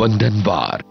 वंदनवार।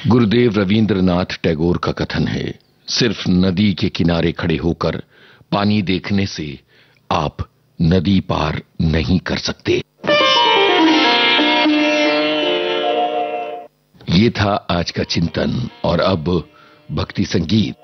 गुरुदेव रवींद्रनाथ टैगोर का कथन है, सिर्फ नदी के किनारे खड़े होकर पानी देखने से आप नदी पार नहीं कर सकते। ये था आज का चिंतन और अब भक्ति संगीत।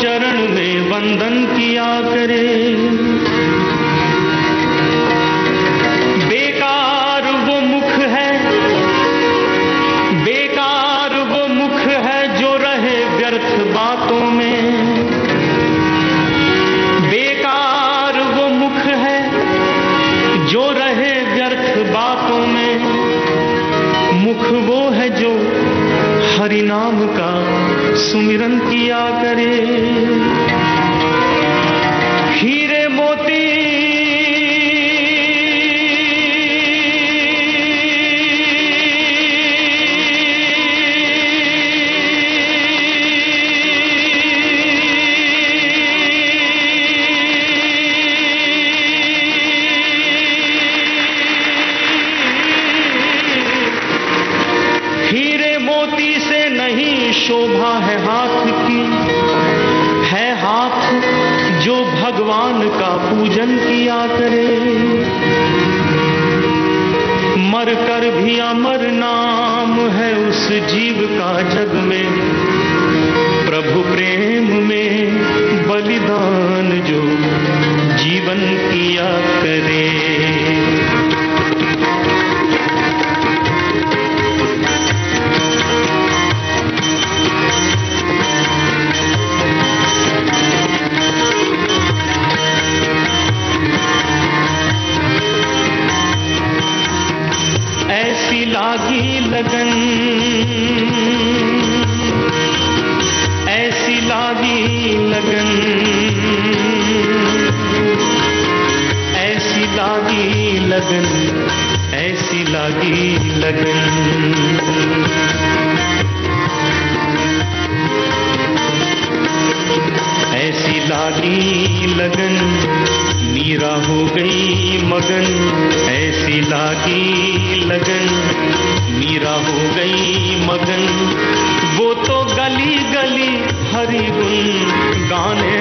चरण में वंदन किया करे। बेकार वो मुख है, बेकार वो मुख है जो रहे व्यर्थ बातों में। बेकार वो मुख है जो रहे व्यर्थ बातों में। मुख वो है जो हरि नाम का सुमिरन किया करे। हीरे मोती शोभा है हाथ की, है हाथ जो भगवान का पूजन किया करे। मर कर भी अमर नाम है उस जीव का जग में। प्रभु प्रेम में बलिदान जो जीवन किया करे। लागी लगन, ऐसी लागी लगन, ऐसी लागी लगन, ऐसी लागी लगन। ऐसी लागी लगन, मीरा हो गई मगन। ऐसी लागी लगन, मीरा हो गई मगन। वो तो गली गली हरि गुण गाने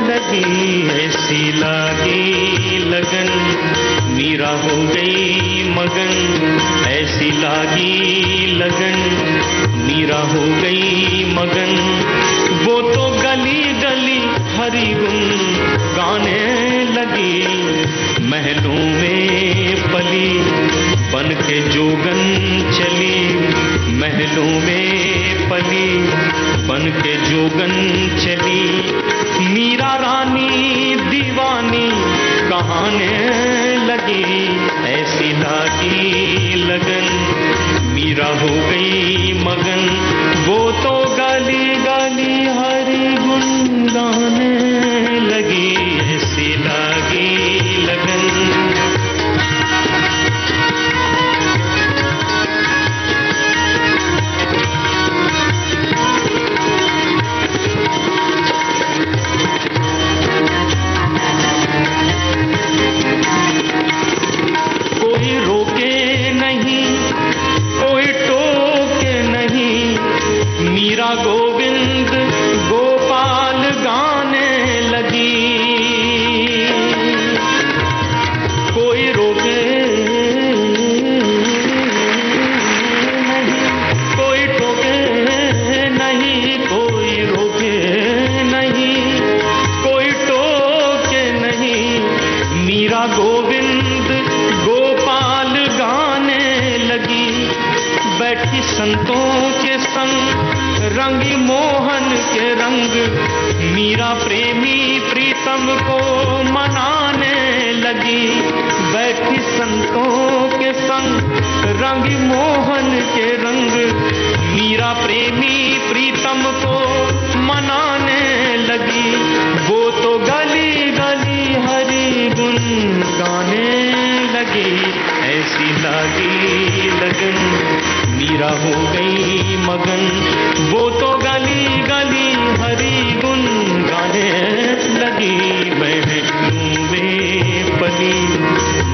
लगी। ऐसी लागी लगन, मीरा हो गई मगन। ऐसी लागी लगन, मीरा हो गई मगन। वो तो गली गली हरि गुण गाने लगी। महलों में पली बन के जोगन चली। महलों में पली बन के जोगन चली। मीरा रानी दीवानी कहाने लगी। ऐसी लागी लगन, मीरा हो गई मगन। वो तो गली गली हरि गुण गाने लगी। ऐसी लागी लगन। कोई रोके नहीं, कोई टोके नहीं। मीरा गोविंद गोपाल गाने लगी। कोई रोके नहीं, कोई टोके नहीं, कोई रोके नहीं, कोई टोके नहीं। मीरा गोविंद गोपाल गाने लगी। बैठी संतों के संग रंगी मोहन के रंग। मीरा प्रेमी प्रीतम को मनाने लगी। बैठी संतों के संग रंगी मोहन के रंग। मीरा प्रेमी प्रीतम को मनाने लगी। वो तो गली गली हरि गुण गाने लगी। ऐसी लागी लगन, मीरा हो गई मगन। वो तो गली गली हरि गुण गाने लगी। महलों में पली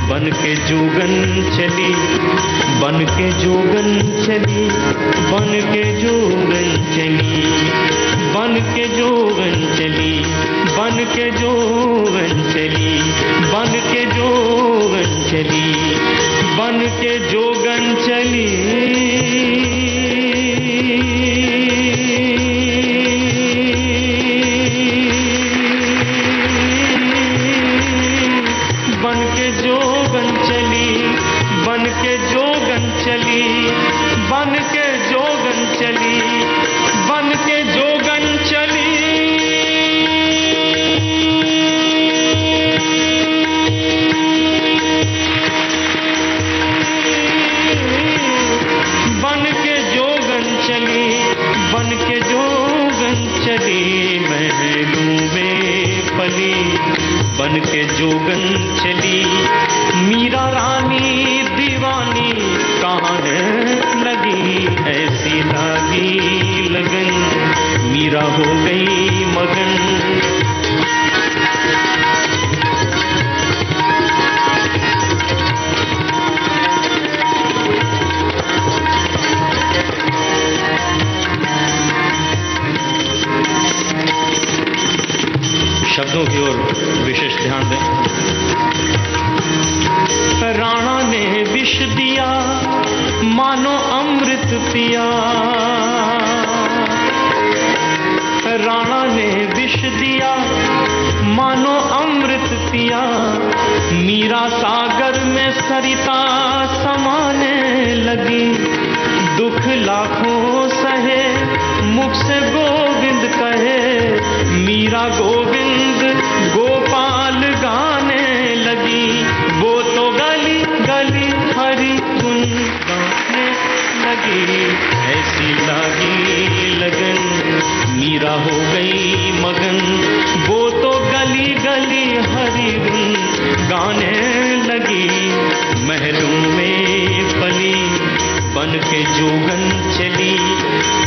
बन के जोगन चली। बन के जोगन चली, बन के जोगन चली। बन के जोगन चली, बन के जोगन चली। बन के जोगन चली, बन के जोगन चली। पली बन के जोगन चली। मीरा रानी दीवानी कहाँ लगी, ऐसी लागी लगन मीरा हो गई मगन। शब्दों की ओर विशेष ध्यान दें। राणा ने विष दिया मानो अमृत पिया, राणा ने विष दिया मानो अमृत पिया। मीरा सागर में सरिता समाने लगी, दुख लाखों सहे मुख से गोविंद कहे। मीरा गोविंद गोपाल गाने लगी, वो तो गली गली हरि गुण गाने लगी। ऐसी लागी लगन मीरा हो गई मगन, वो तो गली गली हरि गुण गाने लगी। महलों में पली बन के जोगन चली,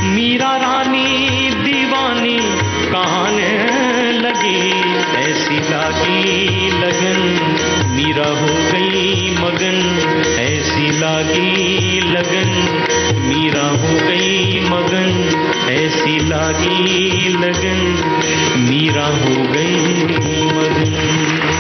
मीरा रानी दीवानी कहाने लगी। ऐसी लागी लगन मीरा हो गई मगन, ऐसी लागी लगन मीरा हो गई मगन, ऐसी लागी लगन मीरा हो गई मगन।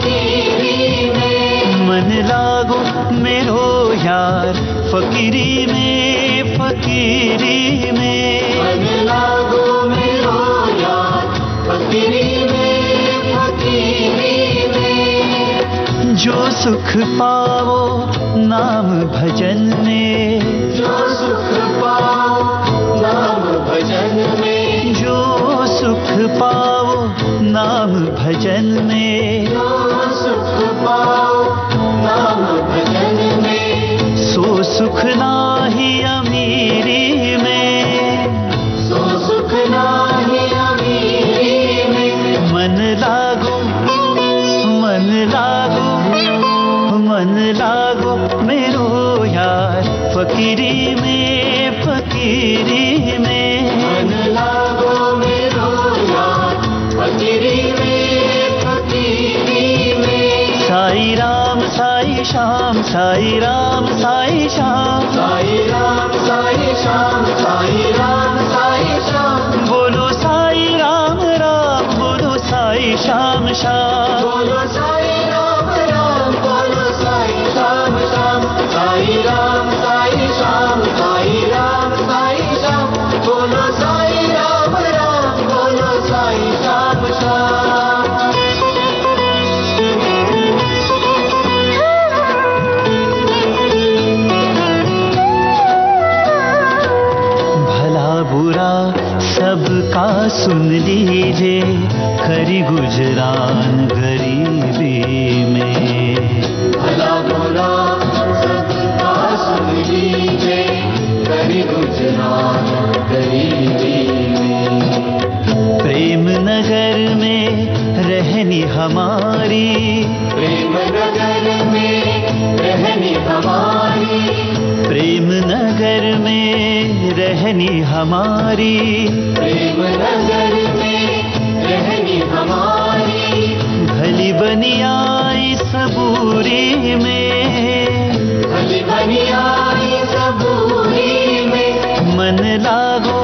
फकीरी में, मन लागो मेरो यार फकीरी में, फकीरी में, मन लागो मेरो यार फकीरी में, फकीरी में। जो सुख पाओ नाम भजन में, जो सुख पाओ नाम भजन में, जो सुख पाओ नाम भजन में, जो सुख पाओ नाम भजन में। सो सुख नाही अमीरी में, सो सुख नाही अमीरी में। मन लागो मन लागो मन लागो मेरो यार फकीरी में, फकीरी में, मन लागो मेरो यार फकीरी में, फकीरी में। साई राम साई श्याम, साई राम साई श्याम, साई राम साई श्याम, साई राम साई श्याम। बोलो साई राम राम, बोलो साई श्याम श्याम, बोलो साई राम राम, बोलो साई श्याम श्याम। साई राम साई श्याम, साई राम साई श्याम, बोलो साई राम राम, बोलो साई श्याम श्याम। भला बुरा सबका सुन लीजिए, खरी गुजरान गरीबी में। भला बुरा सबका सुन लीजिए, खरी गुजरान गरीबी में। प्रेम नगर में रहनी हमारी, प्रेम नगर में रहनी हमारी, प्रेम नगर में रहनी हमारी, प्रेम नगर में रहनी हमारी। भली बनी आई सबूरी में, भली बनी आई सबूरी में। मन लागो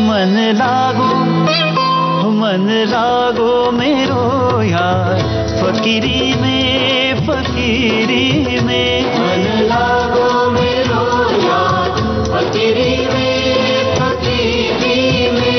मन लागो मन लागो मेरो यार फकीरी में, फकीरी में, मन लागो मेरो यार फकीरी में, फकीरी में।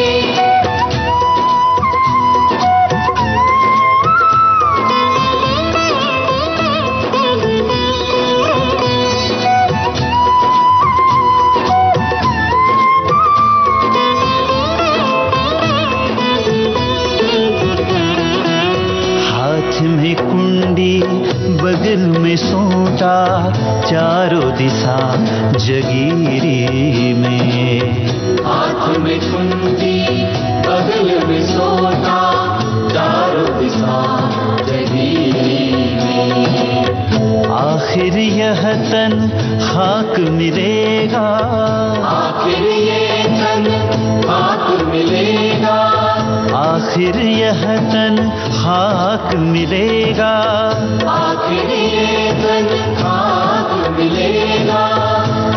में कुंडी बगल में सोटा, चारों दिशा जगीरी में। हाथ में कुंडी बगल में सोटा, चारों दिशा जगीरी में। आखिर यह तन खाक मिलेगा, आखिर ये तन खाक मिलेगा, आखिर यह तन खाक मिलेगा, आखिर ये तन खाक मिलेगा।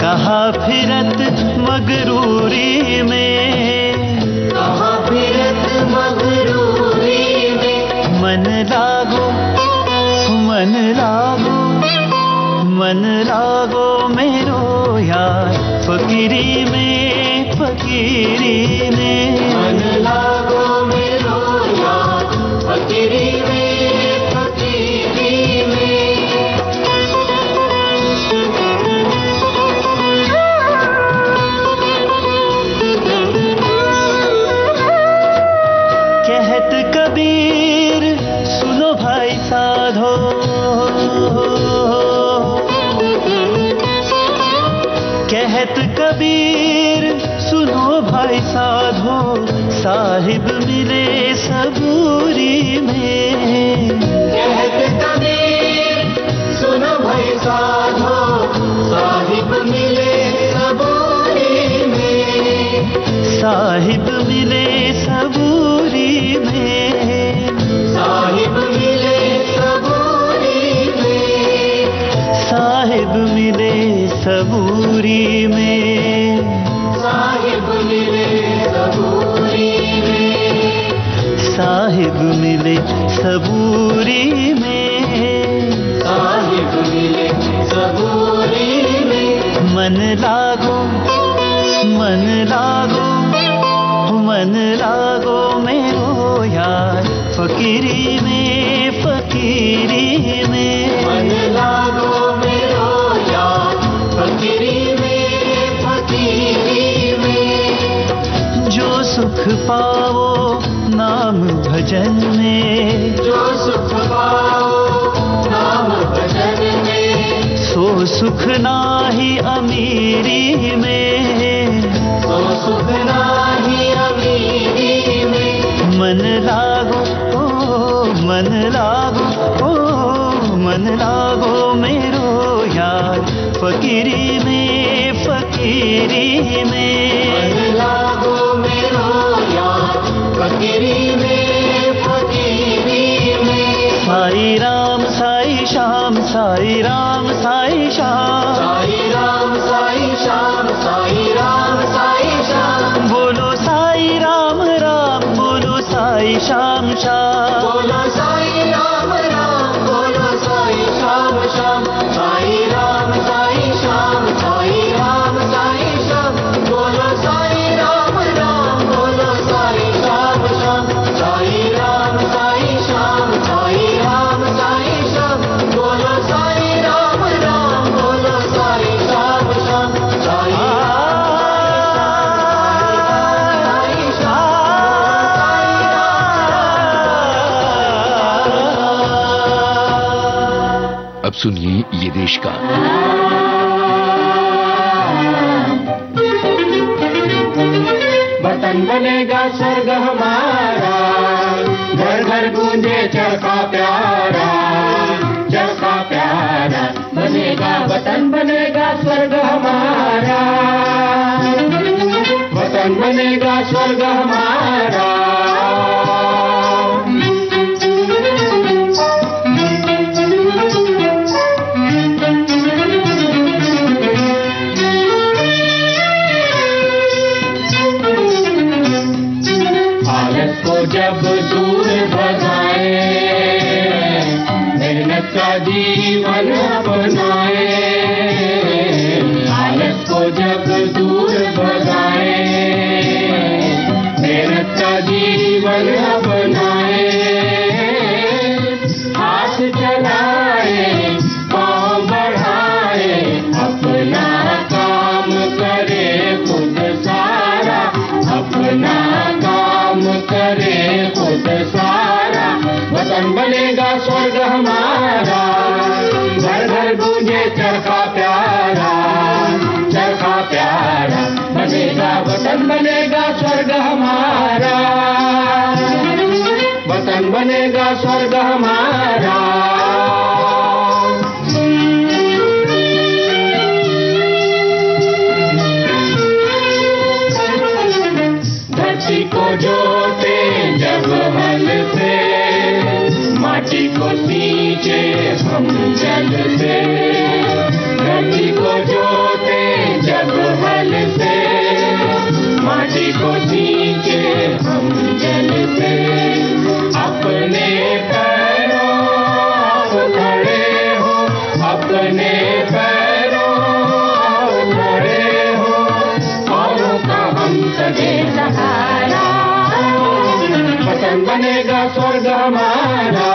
कहाँ फिरत मगरूरी में, कहाँ फिरत मगरूरी में। मन लागो मन लागो मन लागो मेरो यार फकीरी में, फकीरी में, मन लागो मेरो यार फकीरी में, फकीरी में। कहत कबीर सुनो भाई साधो, कहत कबीर सुनो भाई साधो, साहिब मिले सबूरी में। कहत कबीर सुनो भाई साधो, साहिब मिले सबूरी में, साहिब मिले सबूरी में, साहिब मिले सबूरी में, साहिब मिले सबूरी में, साहिब मिले सबूरी में। साहिब मिले सबूरी में, साहिब मिले सबूरी में। मन लागो मन लागो मन लागो मेरो यार फकीरी में, फकीरी में। मन लागो मेरो यार फकीरी में, फकीरी में। जो सुख पाओ नाम भजन में, जो सुख पाओ नाम भजन में। सो सुख नाही अमीरी में, सो सुख नाही अमीरी में। मन लागो मन लागो मन लागो मेरो यार फकीरी में, फकीरी में। मन लागो मेरो यार फकीरी में, फकीरी में। साई राम साई श्याम, साई राम साई श्याम, साई राम साई श्याम, साई राम साई श्याम। बोलो साई राम राम, बोलो साई श्याम श्याम, बोलो साई राम राम, बोलो साई श्याम श्याम। साई राम साई श्याम, साई राम साई श्याम। बोलो साई राम राम, बोलो साई श्याम श्याम। साई राम साई श्याम, साई राम साई श्याम। बोलो साई राम राम, बोलो साई श्याम श्याम। साई अब सुनिए ये देश का वतन बनेगा स्वर्ग हमारा, घर घर गूंजे चरखा प्यारा, चरखा प्यारा। बनेगा वतन बनेगा स्वर्ग हमारा, वतन बनेगा स्वर्ग हमारा। जब दूर भगाए, मेहनत का जीवन अपनाए। आलस को जब दूर भगाए, मेहनत का जीवन अपनाए। हाथ चलाए पाँव बढ़ाए, अपना काम करे खुद सारा, अपना काम करे खुद सारा। वतन बनेगा स्वर्ग हमारा, घर घर गूंजे चरखा प्यारा, चरखा प्यारा। बनेगा वतन बनेगा स्वर्ग हमारा, वतन बनेगा स्वर्ग हमारा। धरती को जोते जब हल से, माटी को सींचे हम जल से। धरती को जोते जब हल से, माटी को सींचे हम जल से। अपने पैरों आप खड़े हो, अपने पैरों आप खड़े हो। औरों का हम सगे सहारा, वतन बनेगा स्वर्ग हमारा।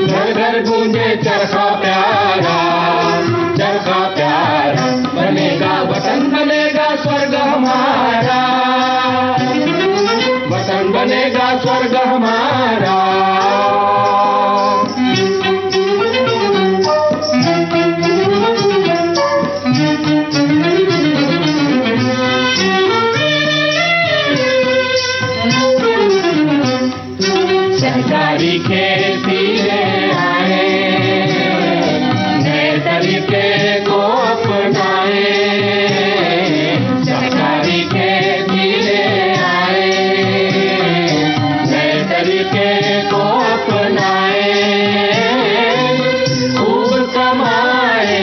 घर घर गूंजे चरखा प्यारा, चरखा प्यारा। बनेगा वतन बनेगा स्वर्ग हमारा, वतन बनेगा स्वर्ग हमारा। सरकारी खेती आए, नए तरीके को अपनाए। सरकारी खेती आए, नए तरीके को अपनाए। खूब कमाए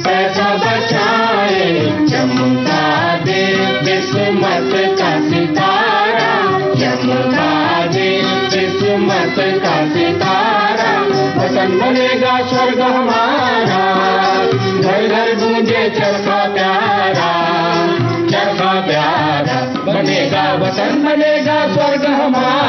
पैसा बचाए, चमका दे किस्मत का सितारा, चमका दे किस्मत का सितारा, वतन बनेगा स्वर्ग हमारा। घर घर गूंजे चरखा प्यारा, चरखा प्यारा बनेगा वतन बनेगा स्वर्ग हमारा।